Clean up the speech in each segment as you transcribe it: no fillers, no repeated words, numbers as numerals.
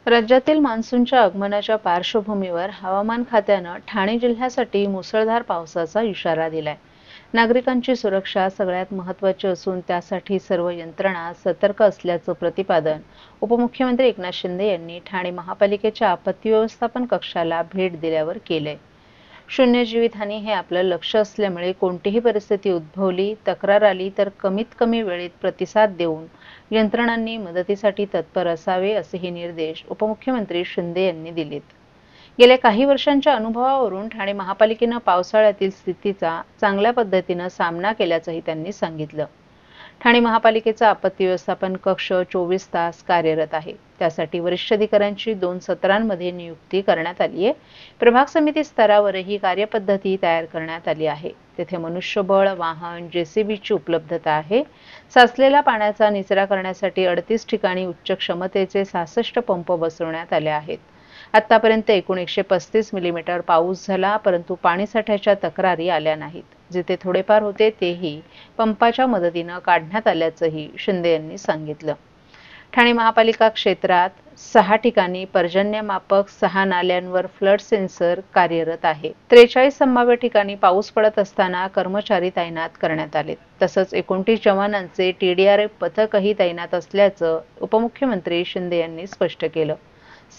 राज्यातील मान्सूनच्या आगमनाच्या पार्श्वभूमीवर हवामान खात्यानं ठाणे जिल्ह्यासाठी मुसळधार पावसाचा इशारा दिलाय। नागरिकांची सुरक्षा सगळ्यात महत्त्वाची असून त्यासाठी सर्व यंत्रणा सतर्क असल्याचं प्रतिपादन उपमुख्यमंत्री एकनाथ शिंदे यांनी ठाणे महापालिकेच्या आपत्ती व्यवस्थापन कक्षाला भेट दिल्यावर केलंय। शून्य जीवितहानी हे आपलं लक्ष्य असल्यामुळे कोणतीही परिस्थिती उद्भवली, तक्रार आली तर कमीत कमी वेळेत प्रतिसाद देऊन यंत्रणांनी मदतीसाठी तत्पर असावे असेही निर्देश उपमुख्यमंत्री शिंदे यांनी दिलेत। गेल्या काही वर्षांच्या अनुभवावरून ठाणे महापालिकेनं पावसाळ्यातील स्थितीचा चांगल्या पद्धतीनं सामना केल्याचंही त्यांनी सांगितलं। ठाणे महापालिकेचा आपत्ती व्यवस्थापन कक्ष 24 तास कार्यरत आहे। त्यासाठी वरिष्ठ अधिकाऱ्यांची 2 सत्रांमध्ये नियुक्ती करण्यात आली आहे। प्रभाग समिती स्तरावरही कार्यपद्धती तयार करण्यात आली आहे। तेथे मनुष्यबळ, वाहन, जेसीबीची उपलब्धता आहे। साचलेल्या पाण्याचा निचरा करण्यासाठी 38 ठिकाणी उच्च क्षमतेचे 66 पंप बसवण्यात आले आहेत। आतापर्यंत एकूण 135 मिलीमीटर पाऊस झाला, परंतु पाणीसाठ्याच्या तक्रारी आल्या नाहीत। जिथे थोडेफार होते तेही पंपाच्या मदतीनं काढण्यात आल्याचंही शिंदे यांनी सांगितलं। ठाणे महापालिका क्षेत्रात 6 ठिकाणी पर्जन्यमापक, 6 नाल्यांवर फ्लड सेन्सर कार्यरत आहे। 43 संभाव्य ठिकाणी पाऊस पडत असताना कर्मचारी तैनात करण्यात आलेत। तसंच 29 जवानांचे TDRF पथकही तैनात असल्याचं उपमुख्यमंत्री शिंदे यांनी स्पष्ट केलं।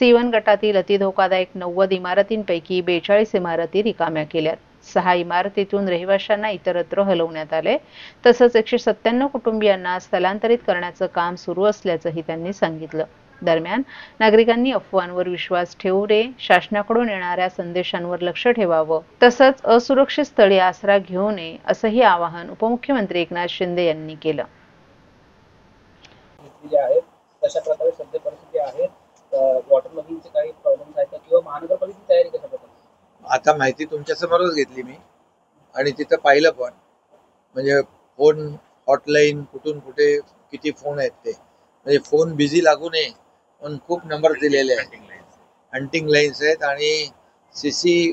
C1 गटातील अतिधोकादायक 90 इमारतींपैकी 42 इमारती रिकाम्या केल्यात। 6 इमारतीतून रहिवाशांना इतरत्र हलवण्यात आले। तसंच 197 कुटुंबियांना स्थलांतरित करण्याचं काम सुरू असल्याचंही त्यांनी सांगितलं। दरम्यान नागरिकांनी अफवांवर विश्वास ठेवू नये, शासनाकडून येणाऱ्या संदेशांवर लक्ष ठेवावं, तसंच असुरक्षित स्थळी आसरा घेऊ नये असंही आवाहन उपमुख्यमंत्री एकनाथ शिंदे यांनी केलं। कशा प्रकारे सध्या परिस्थिती आहे, वॉटर मधीलचे काही प्रॉब्लेम्स आहेत किंवा महानगरपालिकेची तयारी कशा प्रकारे? आता माहिती तुमच्या समोरच घेतली मी आणि तिथं पाहिलं पण, म्हणजे फोन हॉटलाईन कुठून कुठे किती फोन आहेत ते, म्हणजे फोन बिझी लागू नये म्हणून खूप नंबर दिलेले आहेत, हंटिंग लाईन्स आहेत आणि CC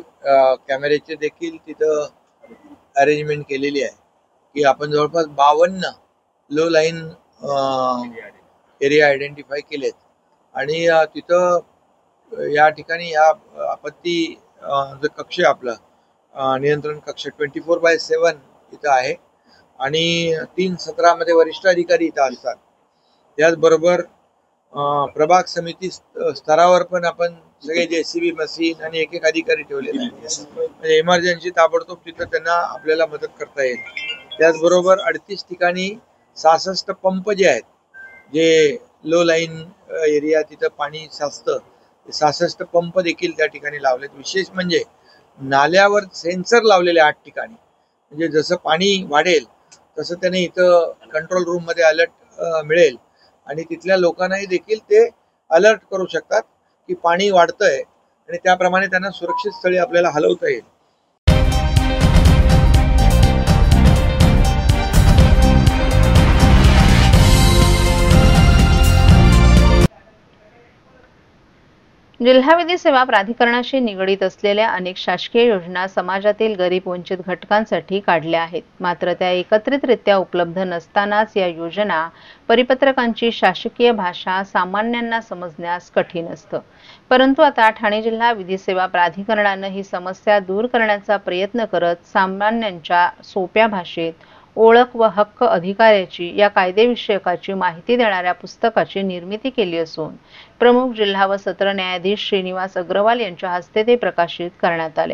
कॅमेऱ्याचे देखील तिथं अरेंजमेंट केलेली आहे की आपण जवळपास 52 लो लाईन एरिया आयडेंटिफाय केलेत आणि तिथं या ठिकाणी या आपत्ती जो कक्ष आहे आपला नियंत्रण कक्ष 24/7 इथं आहे आणि 3 सत्रामध्ये वरिष्ठ अधिकारी इथं असतात। त्याचबरोबर प्रभाग समिती स्तरावर पण आपण सगळे JCB मशीन आणि एक अधिकारी ठेवलेले आहेत, म्हणजे इमर्जन्सी ताबडतोब तिथं त्यांना आपल्याला मदत करता येईल। त्याचबरोबर 38 ठिकाणी 66 पंप जे आहेत, जे लो लाईन एरिया तिथं पाणी साचतं, 66 पंप देखील त्या ठिकाणी लावलेत। विशेष म्हणजे नाल्यावर सेन्सर लावलेले 8 ठिकाणी, म्हणजे जसं पाणी वाढेल तसं त्याने इथं कंट्रोल रूम मध्ये अलर्ट मिळेल आणि तिथल्या लोकांनाही देखील ते अलर्ट करू शकतात की पाणी वाढतंय आणि त्याप्रमाणे त्यांना सुरक्षित स्थळी आपल्याला हलवता येईल। जिल्हा विधी सेवा प्राधिकरणाशी निगडीत असलेल्या अनेक शासकीय योजना समाजातील गरीब वंचित घटकांसाठी काढल्या आहेत, मात्र त्या एकत्रितरित्या उपलब्ध नसतानाच या योजना परिपत्रकांची शासकीय भाषा सामान्यांना समजण्यास कठीण असतं। परंतु आता ठाणे जिल्हा विधी सेवा प्राधिकरणानं ही समस्या दूर करण्याचा प्रयत्न करत सामान्यांच्या सोप्या भाषेत ओळख व हक्क अधिकाऱ्याची या कायदेविषयकाची माहिती देणाऱ्या पुस्तकाची निर्मिती केली असून प्रमुख जिल्हा व सत्र न्यायाधीश श्रीनिवास अग्रवाल यांच्या हस्ते ते प्रकाशित करण्यात आले।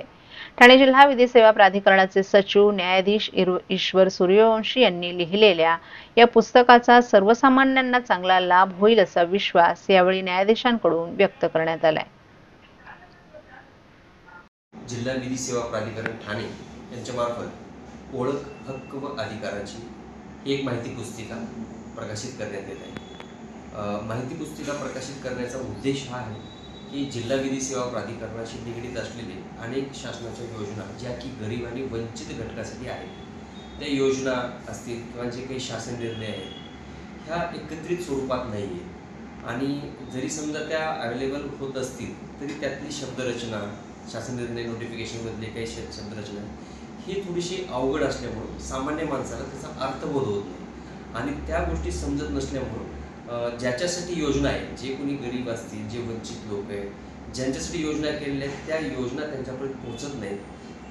ठाणे जिल्हा विधी सेवा प्राधिकरणाचे सचिव न्यायाधीश ईश्वर सूर्यवंशी यांनी लिहिलेल्या या पुस्तकाचा सर्वसामान्यांना चांगला लाभ होईल असा विश्वास यावेळी न्यायाधीशांकडून व्यक्त करण्यात आलाय। जिल्हा विधी सेवा प्राधिकरण ठाणे यांच्यामार्फत ओळख, हक्क व अधिकाराची एक माहिती पुस्तिका प्रकाशित करण्यात येत आहे। माहिती पुस्तिका प्रकाशित करण्याचा उद्देश हा आहे की जिल्हा विधी सेवा प्राधिकरणाशी निगडीत असलेले अनेक शासनाच्या योजना ज्या की गरीब आणि वंचित घटकासाठी आहेत, त्या योजना असतील किंवा जे काही शासन निर्णय आहेत ह्या एकत्रित स्वरूपात नाही आहेत आणि जरी समजा त्या अवेलेबल होत असतील तरी त्यातली शब्दरचना, शासन निर्णय नोटिफिकेशनमधले काही शब्दरचना ही थोडीशी अवघड असल्यामुळं सामान्य माणसाला त्याचा अर्थबोध होत नाही आणि त्या गोष्टी समजत नसल्यामुळं ज्याच्यासाठी योजना आहे, जे कोणी गरीब असतील, जे वंचित लोक आहेत, ज्यांच्यासाठी योजना केलेल्या आहेत त्या योजना त्यांच्यापर्यंत पोहोचत नाहीत.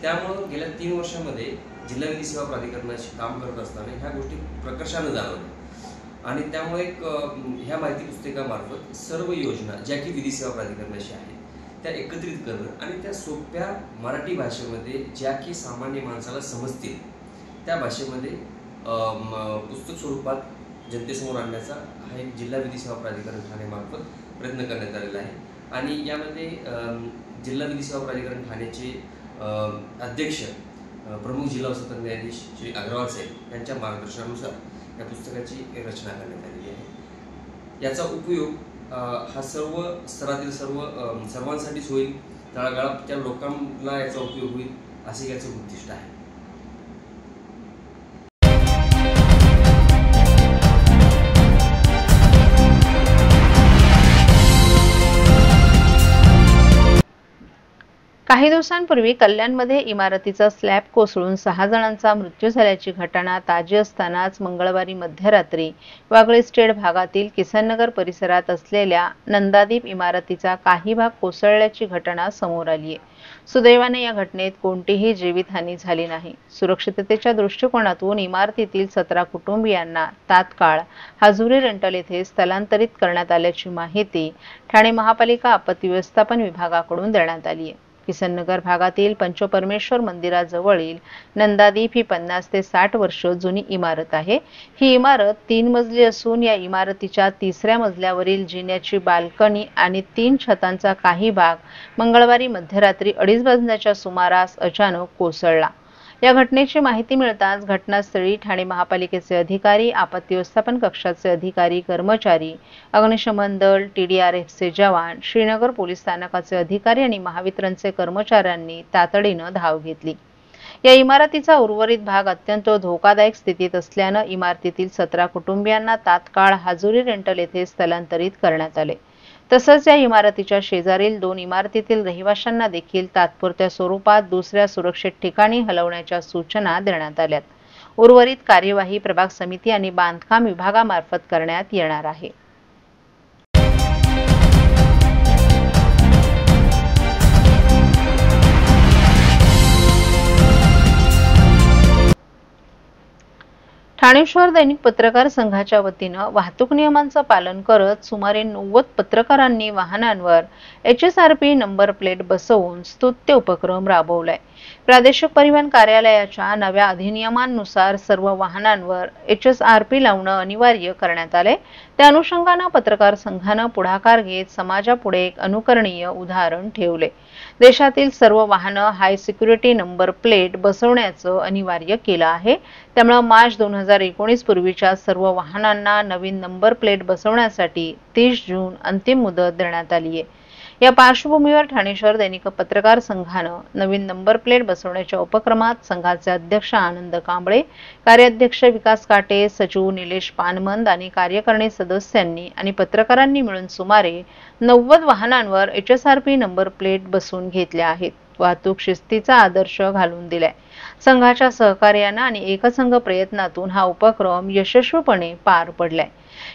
त्यामुळं गेल्या 3 वर्षामध्ये जिल्हा विधी सेवा प्राधिकरणाशी काम करत असताना ह्या गोष्टी प्रकर्षानं जाणवल्या आणि त्यामुळे ह्या माहिती पुस्तिकामार्फत सर्व योजना ज्या की विधी सेवा प्राधिकरणाशी आहेत त्या एकत्रित करणं आणि त्या सोप्या मराठी भाषेमध्ये ज्या की सामान्य माणसाला समजतील त्या भाषेमध्ये पुस्तक स्वरूपात जनतेसमोर आणण्याचा हा एक जिल्हा विधी सेवा प्राधिकरण ठाणेमार्फत प्रयत्न करण्यात आलेला आहे. आणि यामध्ये जिल्हा विधी सेवा प्राधिकरण ठाण्याचे अध्यक्ष प्रमुख जिल्हा वसतिगृह न्यायाधीश श्री अग्रवाल साहेब यांच्या मार्गदर्शनानुसार या पुस्तकाची रचना करण्यात आलेली आहे. याचा उपयोग हा सर्व स्तरातील सर्वांसाठीच होईल, तळागाळातल्या लोकांना याचा उपयोग होईल असे याचं उद्दिष्ट आहे. काही दिवसांपूर्वी कल्याणमध्ये इमारतीचा स्लॅब कोसळून 6 जणांचा मृत्यू झाल्याची घटना ताजी असतानाच मंगळवारी मध्यरात्री वागळे स्टेट भागातील किसननगर परिसरात असलेल्या नंदादीप इमारतीचा काही भाग कोसळल्याची घटना समोर आली आहे. सुदैवाने या घटनेत कोणतीही जीवितहानी झाली नाही. सुरक्षिततेच्या दृष्टिकोनातून इमारतीतील 17 कुटुंबियांना तात्काळ हाजुरी रेंटल येथे स्थलांतरित करण्यात आल्याची माहिती ठाणे महापालिका आपत्ती व्यवस्थापन विभागाकडून देण्यात आली आहे. किसननगर भागातील पंचपरमेश्वर मंदिराजवळील नंदादीप ही 50 ते 60 वर्ष जुनी इमारत आहे. ही इमारत 3 मजली असून या इमारतीच्या 3ऱ्या मजल्यावरील जिन्याची बाल्कनी आणि 3 छतांचा काही भाग मंगळवारी मध्यरात्री 2:30 वाजण्याच्या सुमारास अचानक कोसळला. या घटनेची माहिती मिळताच घटनास्थळी ठाणे महापालिकेचे अधिकारी, आपत्ती व्यवस्थापन कक्षाचे अधिकारी, कर्मचारी, अग्निशमन दल, TDRFचे जवान, श्रीनगर पोलीस स्थानकाचे अधिकारी आणि महावितरणचे कर्मचाऱ्यांनी तातडीनं धाव घेतली. या इमारतीचा उर्वरित भाग अत्यंत धोकादायक स्थितीत असल्यानं इमारतीतील 17 कुटुंबियांना तात्काळ हाजुरी रेंटल येथे स्थलांतरित करण्यात आले. तसंच या इमारतीच्या शेजारील 2 इमारतीतील रहिवाशांना देखील तात्पुरत्या स्वरूपात दुसऱ्या सुरक्षित ठिकाणी हलवण्याच्या सूचना देण्यात आल्यात. उर्वरित कार्यवाही प्रभाग समिती आणि बांधकाम विभागामार्फत करण्यात येणार आहे. ठाणे शहर दैनिक पत्रकार संघाच्या वतीनं वाहतूक नियमांचं पालन करत सुमारे 90 पत्रकारांनी वाहनांवर HSRP नंबर प्लेट बसवून स्तुत्य उपक्रम राबवलाय. प्रादेशिक परिवहन कार्यालयाच्या नव्या अधिनियमांनुसार सर्व वाहनांवर HSRP लावणं अनिवार्य करण्यात आले. त्या अनुषंगानं पत्रकार संघानं पुढाकार घेत समाजापुढे एक अनुकरणीय उदाहरण ठेवले. देशातील सर्व वाहनं हाय सिक्युरिटी नंबर प्लेट बसवण्याचं अनिवार्य केलं आहे. त्यामुळे मार्च 2019 पूर्वीच्या सर्व वाहनांना नवीन नंबर प्लेट बसवण्यासाठी 30 जून अंतिम मुदत देण्यात आली आहे. या पार्श्वभूमीवर ठाणे शहर दैनिक पत्रकार संघानं नवीन नंबर प्लेट बसवण्याच्या उपक्रमात संघाचे अध्यक्ष आनंद कांबळे, कार्याध्यक्ष विकास काटे, सचिव निलेश पानमंद आणि कार्यकारिणी सदस्यांनी आणि पत्रकारांनी मिळून सुमारे 90 वाहनांवर HSRP नंबर प्लेट बसवून घेतल्या आहेत. वाहतूक शिस्तीचा आदर्श घालून दिलाय. संघाच्या सहकार्यानं आणि एकसंघ प्रयत्नातून हा उपक्रम यशस्वीपणे पार पडलाय.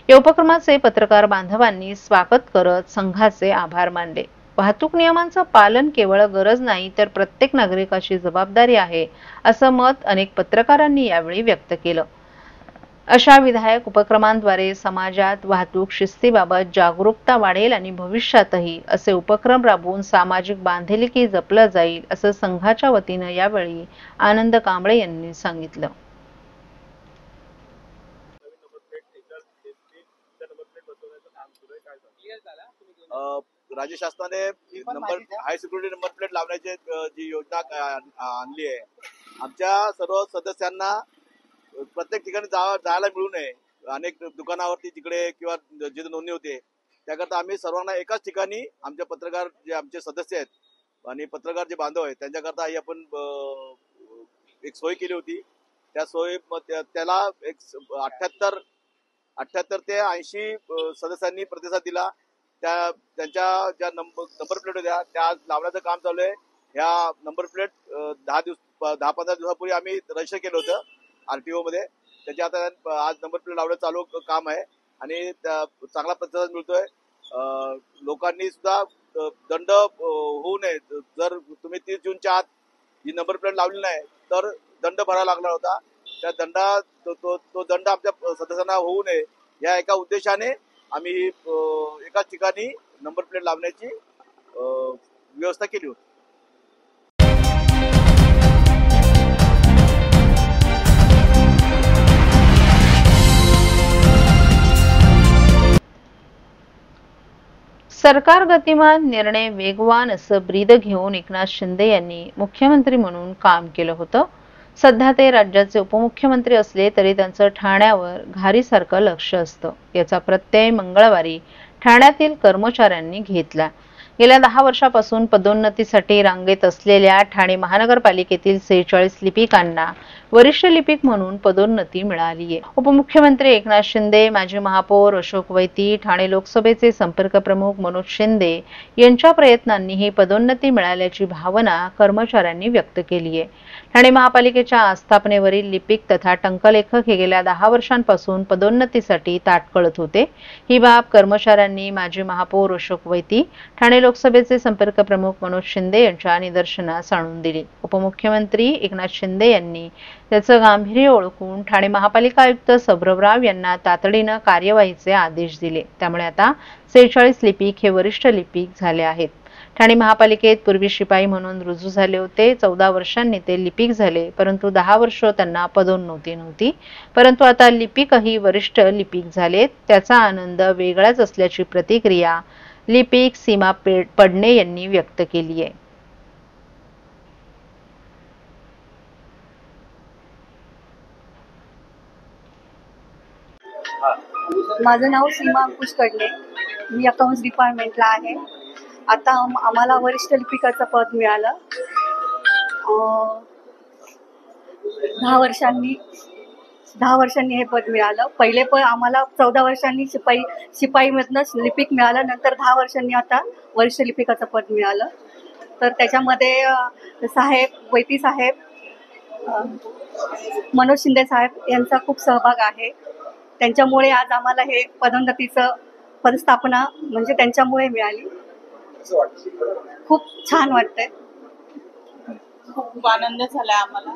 या उपक्रमाचे पत्रकार बांधवांनी स्वागत करत संघाचे आभार मानले. वाहतूक नियमांचं पालन केवळ गरज नाही तर प्रत्येक नागरिकाची जबाबदारी आहे असं मत अनेक पत्रकारांनी यावेळी व्यक्त केलं. अशा विधायक उपक्रमांद्वारे समाजात वाहतूक शिस्तीबाबत जागरूकता वाढेल आणि भविष्यातही असे उपक्रम राबवून सामाजिक बांधिलकी जपलं जाईल असं संघाच्या वतीनं यावेळी आनंद कांबळे यांनी सांगितलं. राज्य शासनाने नंबर हाय सिक्युरिटी नंबर प्लेट लावण्याची जी योजना आणली आहे, आमच्या सर्व सदस्यांना प्रत्येक ठिकाणी जायला मिळू नये. अनेक दुकानावरती जिकडे किंवा जिथे नोंदणी होते त्याकरता आम्ही सर्वांना एकाच ठिकाणी आमचे पत्रकार जे आमचे सदस्य आहेत आणि पत्रकार जे बांधव आहेत त्यांच्याकरता ही आपण एक सोय केली होती. त्या सोयी त्याला एक 78 ते 80 सदस्यांनी प्रतिसाद दिला. त्यांच्या ज्या नंबर प्लेट होत्या त्या लावण्याचं काम चालू आहे. ह्या नंबर प्लेट 10-15 दिवसापूर्वी आम्ही रजिस्टर केलं होतं RTO मध्ये. त्याच्या आता आज नंबर प्लेट लावण्याचं चालू काम आहे. आणि चांगला प्रतिसाद मिळतोय. लोकांनी सुद्धा दंड होऊ नये, जर तुम्ही 30 जूनच्या आत ही नंबर प्लेट लावली नाही तर दंड भरावा लागणार होता. त्या तो दंड आमच्या सदस्यांना होऊ नये या एका उद्देशाने आम्ही एकाच ठिकाणी नंबर प्लेट लावण्याची व्यवस्था केली होती. सरकार गतिमान, निर्णय वेगवान असं ब्रीद घेऊन एकनाथ शिंदे यांनी मुख्यमंत्री म्हणून काम केलं होतं. सध्या ते राज्याचे उपमुख्यमंत्री असले तरी त्यांचं ठाण्यावर घारीसारखं लक्ष असतं. याचा प्रत्यय मंगळवारी ठाण्यातील कर्मचाऱ्यांनी घेतला. गेल्या 10 वर्षापासून पदोन्नतीसाठी रांगेत असलेल्या ठाणे महानगरपालिकेतील 46 लिपिकांना वरिष्ठ लिपिक म्हणून पदोन्नती मिळाली आहे. उपमुख्यमंत्री एकनाथ शिंदे, माजी महापौर अशोक वैती, ठाणे लोकसभेचे संपर्क प्रमुख मनोज शिंदे यांच्या प्रयत्नांनी ही पदोन्नती मिळाल्याची भावना कर्मचाऱ्यांनी व्यक्त केली आहे. ठाणे महापालिकेच्या आस्थापनेवरील लिपिक तथा टंकलेखक हे गेल्या 10 वर्षांपासून पदोन्नतीसाठी ताटकळत होते. ही बाब कर्मचाऱ्यांनी माजी महापौर अशोक वैती, ठाणे लोकसभेचे संपर्क प्रमुख मनोज शिंदे यांच्या निदर्शनास आणून दिली. उपमुख्यमंत्री एकनाथ शिंदे यांनी त्याचं गांभीर्य ओळखून ठाणे महापालिका आयुक्त सौरभराव यांना तातडीनं कार्यवाहीचे आदेश दिले. त्यामुळे आता 46 लिपिक हे वरिष्ठ लिपिक झाले आहेत. ठाणे महापालिकेत पूर्वी शिपाई म्हणून रुजू झाले होते. 14 वर्षांनी ते लिपिक झाले, परंतु 10 वर्ष त्यांना पदोन्नती नव्हती. परंतु आता लिपिकही वरिष्ठ लिपिक झालेत. त्याचा आनंद वेगळाच असल्याची प्रतिक्रिया लिपिक सीमा पडणे यांनी व्यक्त केली आहे. माझं नाव सीमा अंकुश कडणे, मी अकाउंट्स डिपार्टमेंटला आहे. आता आम्हाला वरिष्ठ लिपिकाचं पद मिळालं. 10 वर्षांनी हे पद मिळालं. पहिले पण आम्हाला 14 वर्षांनी शिपाईमधनंच लिपिक मिळालं. नंतर 10 वर्षांनी आता वरिष्ठ लिपिकाचं पद मिळालं. तर त्याच्यामध्ये वैती साहेब, मनोज शिंदे साहेब यांचा खूप सहभाग आहे. त्यांच्यामुळे आज आम्हाला हे पदोन्नतीचं पदस्थापना म्हणजे त्यांच्यामुळे मिळाली. खूप छान वाटतंय. खूप आनंद झाला आम्हाला.